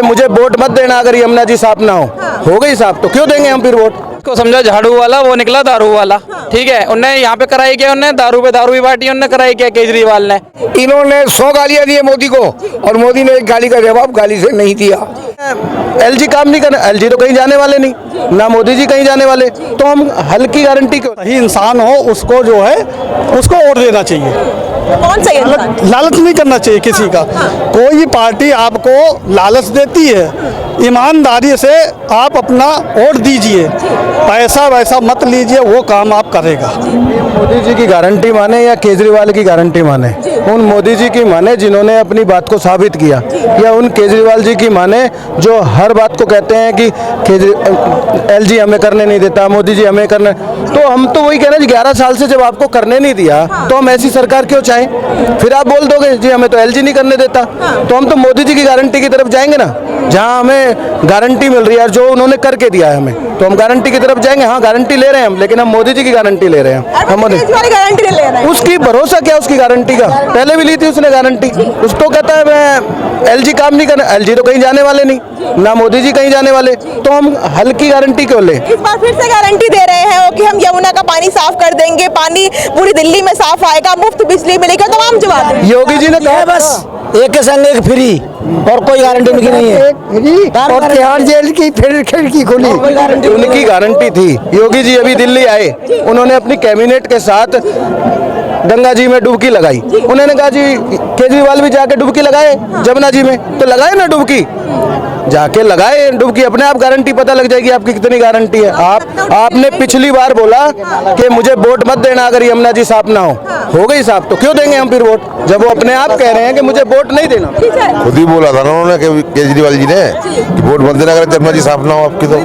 मुझे वोट मत देना अगर यमुना जी साफ ना हो गई साफ तो क्यों देंगे हम फिर वोट। को समझा झाड़ू वाला, वो निकला दारू वाला। ठीक है, उनने यहाँ पे कराई क्या, उनने दारू पे दारू भी बांटी, उनने कराई क्या केजरीवाल ने। इन्होंने 100 गालियां दी मोदी को और मोदी ने एक गाली का जवाब गाली से नहीं दिया। एलजी काम नहीं करना, एलजी तो कहीं जाने वाले नहीं, ना मोदी जी कहीं जाने वाले, तो हम हल की गारंटी क्यों। सही इंसान हो उसको जो है उसको वोट देना चाहिए। कौन सा इंसान? लालच नहीं करना चाहिए किसी का। कोई पार्टी आपको लालच देती है, ईमानदारी से आप अपना वोट दीजिए, पैसा वैसा मत लीजिए, वो काम आप करेगा। मोदी जी की गारंटी माने या केजरीवाल की गारंटी माने, उन मोदी जी की माने जिन्होंने अपनी बात को साबित किया, या उन केजरीवाल जी की माने जो हर बात को कहते हैं कि एलजी हमें करने नहीं देता, मोदी जी हमें करने। तो हम तो वही कह रहे हैं, 11 साल से जब आपको करने नहीं दिया तो हम ऐसी सरकार क्यों चाहें। फिर आप बोल दोगे जी हमें तो एलजी नहीं करने देता, तो हम तो मोदी जी की गारंटी की तरफ जाएंगे ना, जहां हमें गारंटी मिल रही है जो उन्होंने करके दिया है हमें, तो हम गारंटी की तरफ जाएंगे। हाँ गारंटी ले रहे हैं हम, लेकिन हम मोदी जी की गारंटी ले रहे हैं। हम गारंटी ले रहे हैं, उसकी भरोसा क्या उसकी गारंटी का, पहले भी ली थी उसने गारंटी। उस तो कहता है मैं एलजी काम नहीं करना, एलजी तो कहीं जाने वाले नहीं, ना मोदी जी कहीं जाने वाले, तो हम हल की गारंटी क्यों ले। इस बार फिर से गारंटी दे रहे हैं कि हम यमुना का पानी साफ कर देंगे, पानी पूरी दिल्ली में साफ आएगा, मुफ्त बिजली मिलेगा, तमाम जवाब। योगी जी ने कहा बस एक के संग एक फ्री, और कोई गारंटी उनकी नहीं है। और तिहाड़ जेल की फिर खिड़की खुली, उनकी गारंटी थी। योगी जी अभी दिल्ली आए, उन्होंने अपनी कैबिनेट के साथ गंगा जी में डुबकी लगाई। उन्होंने कहा जी केजरीवाल भी जाके डुबकी लगाए जमुना जी में, तो लगाए ना डुबकी, जाके लगाए डुबकी, अपने आप गारंटी पता लग जाएगी आपकी कितनी गारंटी है। आपने पिछली बार बोला कि मुझे वोट मत देना अगर यमुना जी साफ ना हो गई साफ तो क्यों देंगे हम फिर वोट, जब वो अपने आप कह रहे हैं कि मुझे वोट नहीं देना। खुद ही बोला था ना उन्होंने केजरीवाल जी ने कि वोट मत देना अगर यमुना जी साफ ना हो आपकी तो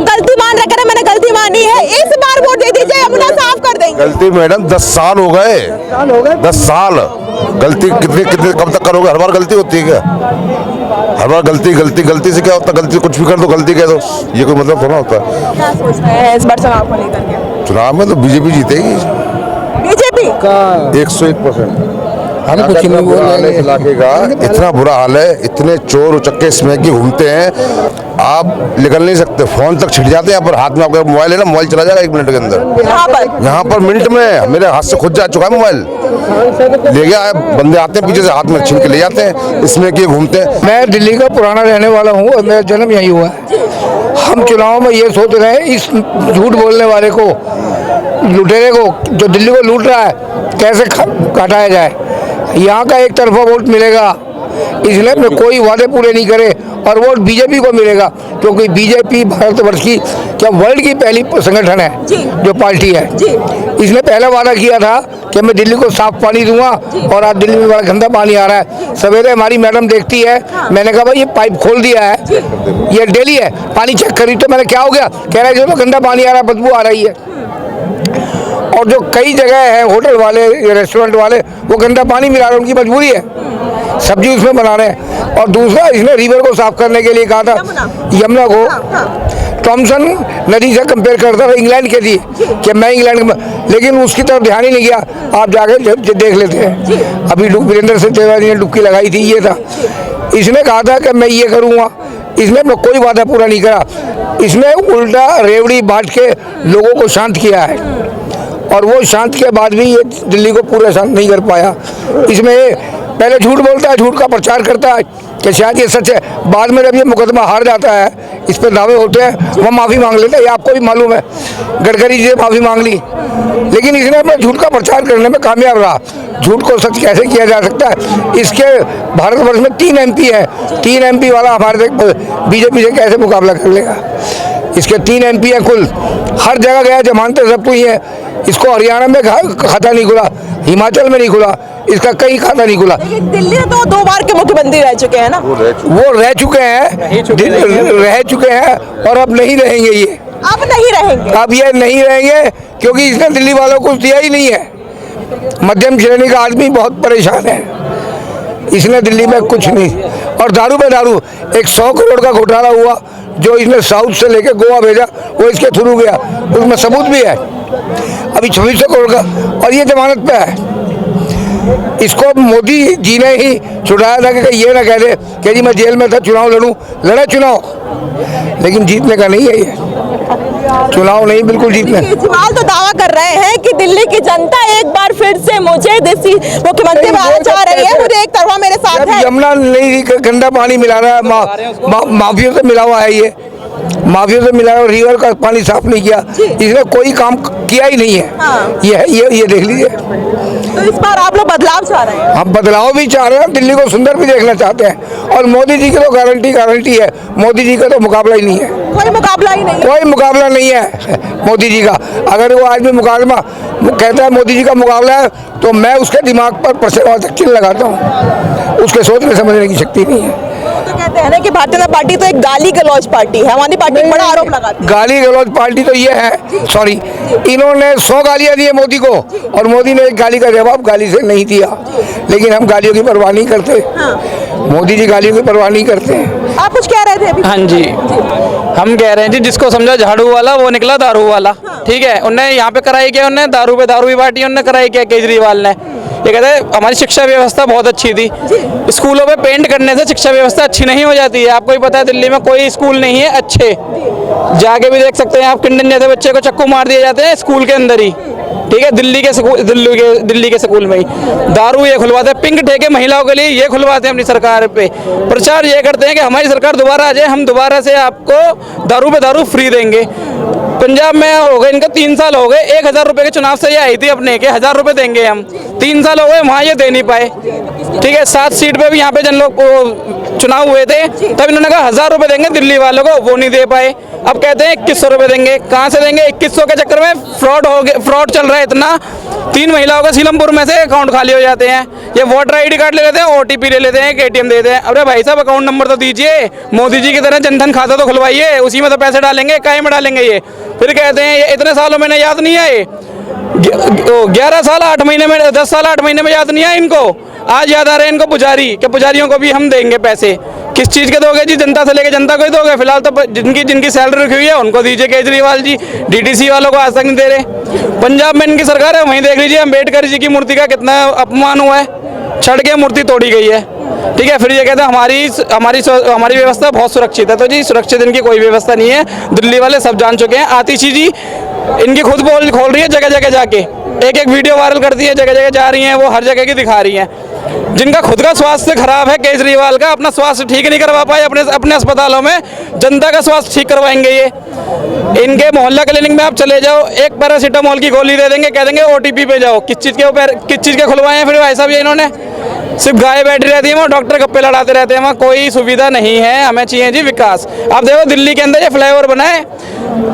गलती मान रखा है, मैंने गलती मानी है, इस बार वोट दे दीजिए, यमुना साफ कर देंगे। गलती मैडम 10 साल हो गए, 10 साल गलती कितने कितने कब तक करोगे। हर बार गलती होती है क्या, हर बार गलती से क्या होता, गलती कुछ भी कर दो गलती कह दो, ये कोई मतलब थोड़ा होता है। क्या सोचते हैं इस बार चुनाव को लेकर के? चुनाव में तो बीजेपी जीतेगी, बीजेपी का 101%। हम कुछ नहीं बोल रहे हैं। इस इलाके का इतना बुरा हाल है, इतने चोर उचक्के स्मैकी घूमते हैं, आप निकल नहीं सकते, फोन तक छिट जाते हैं। यहाँ पर हाथ में आपका मोबाइल है ना, मोबाइल चला जाएगा 1 मिनट के अंदर। यहाँ पर मिनट में मेरे हाथ से खुद जा चुका है मोबाइल, ले गया, बंदे आते हैं पीछे से हाथ में छीन के ले जाते हैं, इसमें किए घूमते हैं। मैं दिल्ली का पुराना रहने वाला हूँ और मेरा जन्म यहीं हुआ है। हम चुनाव में ये सोच रहे हैं इस झूठ बोलने वाले को, लुटेरे को, जो दिल्ली को लूट रहा है, कैसे हटाया जाए। यहाँ का एक तरफा वोट मिलेगा, इसलिए में कोई वादे पूरे नहीं करे, और वोट बीजेपी को मिलेगा, क्योंकि बीजेपी भारतवर्ष की क्या वर्ल्ड की पहली संगठन है जो पार्टी है। इसने पहले वादा किया था कि मैं दिल्ली को साफ पानी दूंगा, और आज दिल्ली में बड़ा गंदा पानी आ रहा है। सवेरे हमारी मैडम देखती है, मैंने कहा भाई ये पाइप खोल दिया है, ये डेली है, पानी चेक करी, तो मैंने क्या हो गया, कह रहा है जो तो गंदा पानी आ रहा है, बदबू आ रही है। और जो कई जगह है होटल वाले या रेस्टोरेंट वाले वो गंदा पानी मिला रहे हैं, उनकी मजबूरी है, सब्जी उसमें बना रहे हैं। और दूसरा इसने रिवर को साफ करने के लिए कहा था, यमुना को थॉमसन नदी से कंपेयर करता था इंग्लैंड के लिए कि मैं इंग्लैंड में, लेकिन उसकी तरफ ध्यान ही नहीं किया। आप जाके देख लेते हैं, अभी वीरेंद्र सिंह तिवारी ने डुबकी लगाई थी, ये था। इसने कहा था कि मैं ये करूँगा, इसने कोई वादा पूरा नहीं करा, इसने उल्टा रेवड़ी बांट के लोगों को शांत किया है, और वो शांत के बाद भी ये दिल्ली को पूरा शांत नहीं कर पाया। इसमें पहले झूठ बोलता है, झूठ का प्रचार करता है कि शायद ये सच है, बाद में जब ये मुकदमा हार जाता है, इस पर दावे होते हैं, वो माफ़ी मांग लेता है। ये आपको भी मालूम है, गडकरी जी से माफ़ी मांग ली, लेकिन इसने अपने झूठ का प्रचार करने में कामयाब रहा। झूठ को सच कैसे किया जा सकता है। इसके भारतवर्ष में 3 MP है, 3 MP वाला हमारे बीजेपी से कैसे मुकाबला कर लेगा। इसके 3 MP हैं कुल, हर जगह गया, जमानतें सब हुई हैं। इसको हरियाणा में खाता नहीं खुला, हिमाचल में नहीं खुला, इसका कहीं खाता नहीं खुला। दिल्ली में तो 2 बार के मुख्यमंत्री रह चुके हैं ना, वो रह चुके हैं, और अब नहीं रहेंगे ये, अब नहीं रहेंगे, अब ये नहीं रहेंगे, क्योंकि इसने दिल्ली वालों को दिया ही नहीं है। मध्यम श्रेणी का आदमी बहुत परेशान है, इसने दिल्ली में कुछ नहीं। और दारू पे दारू, एक 100 करोड़ का घोटाला हुआ जो इसने साउथ से लेके गोवा भेजा, वो इसके थ्रू गया, उसमें सबूत भी है, अभी 2600 करोड़ का, और ये जमानत पे है। इसको मोदी जी ने ही छुड़ाया था कि ये ना कह दे कि जी मैं जेल में था चुनाव लड़ूं, लड़ा चुनाव, लेकिन जीतने का नहीं है ये चुनाव, नहीं बिल्कुल जीतने। केजरीवाल तो दावा कर रहे हैं कि दिल्ली की जनता एक बार फिर से मुझे देसी मुख्यमंत्री बनाना चाह रही है, मुझे एक तरफा मेरे साथ है। यमुना नहीं गंदा पानी मिला रहा है, माफियों से मिला हुआ है, ये माफियों से मिला, रिवर का पानी साफ नहीं किया, इसने कोई काम किया ही नहीं है। हाँ। ये देख लीजिए। तो इस बार आप लोग बदलाव चाह रहे हैं? हम बदलाव भी चाह रहे हैं, दिल्ली को सुंदर भी देखना चाहते हैं, और मोदी जी की तो गारंटी है, मोदी जी का तो मुकाबला ही नहीं है, कोई मुकाबला ही नहीं है। कोई मुकाबला नहीं है मोदी जी का। अगर वो आदमी मुकाबला कहता है मोदी जी का मुकाबला है, तो मैं उसके दिमाग पर प्रश्नवाचक चिन्ह लगाता हूँ, उसके सोचने समझने की शक्ति नहीं है। तो कहते हैं ना कि भारतीय जनता पार्टी तो एक गाली गलौज पार्टी है, हमारी पार्टी बड़ा आरोप लगाती है। गाली गलौज पार्टी तो ये है, सॉरी, इन्होंने 100 गालियां दी है मोदी को, और मोदी ने एक गाली का जवाब गाली से नहीं दिया, लेकिन हम गालियों की परवाह नहीं करते। मोदी जी गालियों की परवाह नहीं करते हैं। आप कुछ कह रहे थे अभी? हाँ जी, हम कह रहे हैं जी, जिसको समझा झाड़ू वाला वो निकला दारू वाला। ठीक है, उनने यहाँ पे कराई क्या, उनने दारू पे दारू भी बांटी, उनने कराई क्या केजरीवाल ने। ये कहते हैं हमारी शिक्षा व्यवस्था बहुत अच्छी थी, स्कूलों पे पेंट करने से शिक्षा व्यवस्था अच्छी नहीं हो जाती है। आपको ही पता है दिल्ली में कोई स्कूल नहीं है अच्छे, जाके भी देख सकते हैं आप, किंडन जैसे बच्चे को चक्कू मार दिए जाते हैं स्कूल के अंदर ही। ठीक है, दिल्ली के स्कूल में ही दारू ये खुलवाते हैं, पिंक ठेके महिलाओं के लिए ये खुलवाते हैं अपनी सरकार पे। प्रचार ये करते हैं कि हमारी सरकार दोबारा आ जाए, हम दोबारा से आपको दारू पे दारू फ्री देंगे। पंजाब में हो गए इनका 3 साल हो गए, 1000 रुपए के चुनाव से ये आई थी अपने के 1000 रुपए देंगे हम, 3 साल हो गए वहाँ ये दे नहीं पाए। ठीक है, 7 सीट पे भी यहाँ पे जन लोग चुनाव हुए थे, तब इन्होंने कहा 1000 रुपए देंगे दिल्ली वालों को, वो नहीं दे पाए। अब कहते हैं 2100 रुपए देंगे, कहाँ से देंगे? 2100 के चक्कर में फ्रॉड चल रहा है इतना, 3 महिलाओं का सीलमपुर में से अकाउंट खाली हो जाते हैं। ये वोटर ID कार्ड ले लेते हैं, OTP ले लेते हैं, ATM देते हैं। अरे भाई साहब अकाउंट नंबर तो दीजिए, मोदी जी की तरह जनधन खाता तो खुलवाइए, उसी में तो पैसे डालेंगे, काहे में डालेंगे ये? फिर कहते हैं ये इतने सालों में याद नहीं आए, 11 साल 8 महीने में, 10 साल 8 महीने में याद नहीं आए इनको, आज याद आ रहे हैं इनको पुजारी के पुजारियों को भी हम देंगे पैसे। किस चीज़ के दोगे जी? जनता से लेके जनता को ही दोगे। फिलहाल तो जिनकी सैलरी रखी हुई है उनको दीजिए केजरीवाल जी, DTC वालों को आज तक नहीं दे रहे। पंजाब में इनकी सरकार है, वहीं देख लीजिए अम्बेडकर जी की मूर्ति का कितना अपमान हुआ है, छड़ के मूर्ति तोड़ी गई है। ठीक है, फिर ये कहते हैं हमारी व्यवस्था बहुत सुरक्षित है, तो जी सुरक्षित इनकी कोई व्यवस्था नहीं है, दिल्ली वाले सब जान चुके हैं। आतिशी जी इनकी खुद बोल खोल रही है, जगह जगह जाके एक वीडियो वायरल करती है, जगह जगह जा रही हैं, वो हर जगह की दिखा रही हैं। जिनका खुद का स्वास्थ्य खराब है, केजरीवाल का अपना स्वास्थ्य ठीक नहीं करवा पाए अपने अस्पतालों में, जनता का स्वास्थ्य ठीक करवाएंगे ये। इनके मोहल्ला क्लिनिक में आप चले जाओ, एक पैरासीटामोल की गोली दे देंगे, कह देंगे OTP पे जाओ। किस चीज़ के खुलवाए हैं फिर भाई साहब ये इन्होंने? सिर्फ गाय बैठी रहती है वहाँ, डॉक्टर गप्पे लड़ाते रहते हैं, वहाँ कोई सुविधा नहीं है। हमें चाहिए जी विकास। आप देखो दिल्ली के अंदर ये फ्लाईओवर बना है,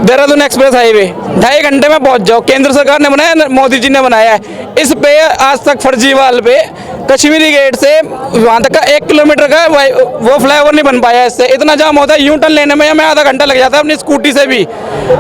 देहरादून एक्सप्रेस हाईवे, 2.5 घंटे में पहुँच जाओ। केंद्र सरकार ने बनाया, मोदी जी ने बनाया है। इस पे आज तक फर्जीवाल पे कश्मीरी गेट से वहाँ तक का 1 किलोमीटर का वो फ्लाईओवर नहीं बन पाया। इससे इतना जाम होता है, यू टर्न लेने में हमें आधा घंटा लग जाता है, अपनी स्कूटी से भी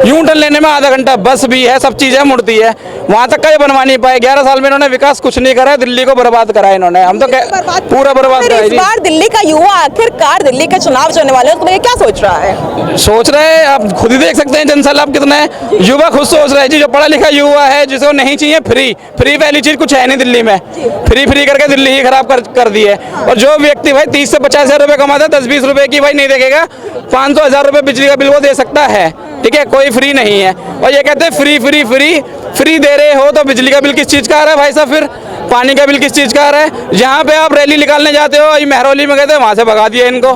यू टर्न लेने में आधा घंटा। बस भी है, सब चीज़ें मुड़ती है, वहाँ तक का ये बनवा नहीं पाए। 11 साल में इन्होंने विकास कुछ नहीं करा, दिल्ली को बर्बाद करा इन्होंने। हम तो पूरा बर्बाद करा। इस बार दिल्ली का युवा आखिरकार दिल्ली के चुनाव चलने वाले हैं, तो ये क्या सोच रहा है? सोच रहे हैं, आप खुद ही देख सकते हैं जनसैलाब कितना है। युवा खुद सोच रहे हैं जी, जो पढ़ा लिखा युवा है, जिसको नहीं चाहिए फ्री पहली चीज कुछ है नहीं दिल्ली में, फ्री करके दिल्ली ही खराब कर दी है। और जो व्यक्ति भाई 30 से 50 हज़ार रुपए कमाता है, 10-20 रुपए की भाई नहीं देखेगा, 500-1000 रुपए बिजली का बिल वो दे सकता है। ठीक है, कोई फ्री नहीं है। और ये कहते हैं फ्री दे रहे हो, तो बिजली का बिल किस चीज़ का आ रहा है भाई साहब? फिर पानी का बिल किस चीज़ का आ रहा है? जहाँ पे आप रैली निकालने जाते हो, ये मेहरौली में कहते हैं, वहाँ से भगा दिया इनको।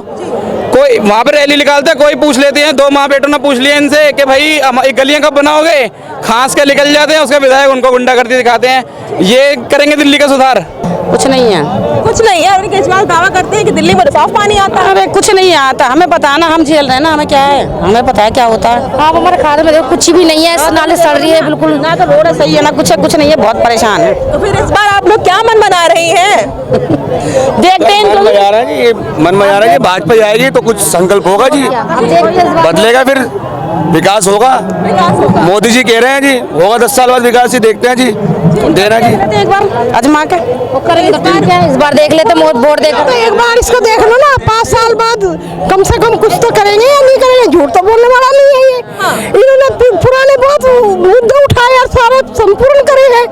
कोई वहाँ पे रैली निकालते हैं, कोई पूछ लेते हैं, 2 माँ बेटों ने पूछ लिया इनसे कि भाई गलियाँ कब बनाओगे, खांस के निकल जाते हैं, उसके विधायक उनको गुंडागर्दी दिखाते हैं। ये करेंगे दिल्ली का सुधार? कुछ नहीं है, कुछ नहीं है। केजरीवाल दावा करते हैं कि दिल्ली में साफ पानी आता है। अरे कुछ नहीं आता, हमें पता है ना, हम झेल रहे हैं ना, हमें क्या है, हमें पता है क्या होता है। आप हमारे खाने में देखो कुछ भी नहीं है, नाले सड़ रही है बिल्कुल, ना तो रोड सही है ना कुछ नहीं है, बहुत परेशान है। तो फिर इस बार आप लोग क्या मन बना रही हैं? देखते हैं मन बजा रहे हैं कि मन बजा रहे हैं कि भाजपा जाएगी तो कुछ संकल्प होगा जी, बदलेगा, फिर विकास होगा। मोदी जी कह रहे हैं जी होगा 10 साल बाद विकास, ही देखते हैं जी, देना जी एक बार आजमा के इस बार देख लेते, वोट देख तो एक बार इसको देख लो ना, 5 साल बाद कम से कम कुछ तो करेंगे या नहीं करेंगे। झूठ तो बोलने वाला नहीं है ये। इन्होंने पुराने बहुत मुद्दे उठाए और सारे संपूर्ण करे हैं।